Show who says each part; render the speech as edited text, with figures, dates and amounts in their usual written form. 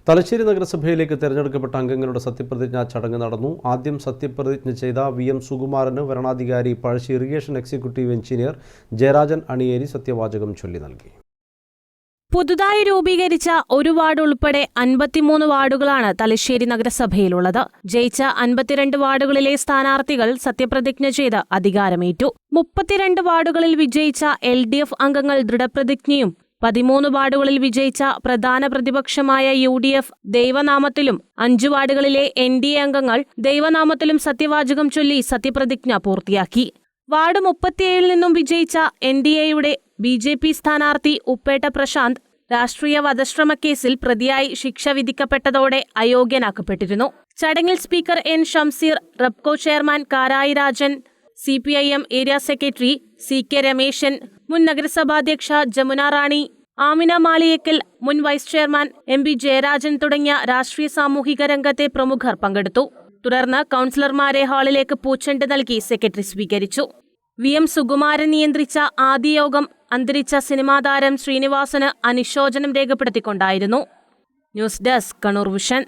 Speaker 1: തലശ്ശേരി നഗരസഭയിലേക്ക് തെരഞ്ഞെടുക്കപ്പെട്ട അംഗങ്ങളുടെ സത്യപ്രതിജ്ഞാ ചടങ്ങ് നടന്നു. ആദ്യം സത്യപ്രതിജ്ഞ ചെയ്ത VM സുകുമാരന് വരണാധികാരി Pazhassi irrigation executive engineer Jayarajan Aniyeri സത്യവാചകം ചൊല്ലി നൽകി.
Speaker 2: പുതുതായി രൂപീകരിച്ച ഒരു വാർഡ് ഉൾപ്പെടെ 53 വാർഡുകളാണ് തലശ്ശേരി നഗരസഭയിലുള്ളത്. ജയിച്ച 52 വാർഡുകളിലെ സ്ഥാനാർത്ഥികൾ സത്യപ്രതിജ്ഞ ചെയ്ത് അധികാരമേറ്റു. 32 വാർഡുകളിൽ വിജയിച്ച LDF അംഗങ്ങൾ ദൃഢപ്രതിജ്ഞയും 13 വാർഡുകളിൽ വിജയിച്ച പ്രധാന പ്രതിപക്ഷമായ UDF ദൈവനാമത്തിലും 5 വാർഡുകളിലെ NDA അംഗങ്ങൾ ദൈവനാമത്തിലും സത്യവാചകം ചൊല്ലി സത്യപ്രതിജ്ഞ പൂർത്തിയാക്കി. വാർഡ് 37 നിന്നും വിജയിച്ച NDAയുടെ BJP സ്ഥാനാർത്ഥി ഉപ്പേട്ട പ്രശാന്ത് രാഷ്ട്രീയ വധശ്രമക്കേസിൽ പ്രതിയായി ശിക്ഷ വിധിക്കപ്പെട്ടതോടെ അയോഗ്യനാക്കപ്പെട്ടിരുന്നു. ചടങ്ങിൽ speaker N Shamseer, Rabco chairman Karayi Rajan, CPIM area secretary CK Rameshan, മുൻ നഗരസഭാധ്യക്ഷ ജമുന റാണി, ആമിന മാളിയേക്കൽ, മുൻ വൈസ് ചെയർമാൻ MB ജയരാജൻ തുടങ്ങിയ രാഷ്ട്രീയ സാമൂഹിക രംഗത്തെ പ്രമുഖർ പങ്കെടുത്തു. തുടർന്ന് കൗൺസിലർമാരെ ഹാളിലേക്ക് പൂച്ചെണ്ട് നൽകി സെക്രട്ടറി സ്വീകരിച്ചു. VM സുകുമാരൻ നിയന്ത്രിച്ച ആദ്യ യോഗം അന്തരിച്ച സിനിമാ താരം ശ്രീനിവാസന് അനുശോചനം രേഖപ്പെടുത്തിക്കൊണ്ടായിരുന്നു. News desk Kannur vision.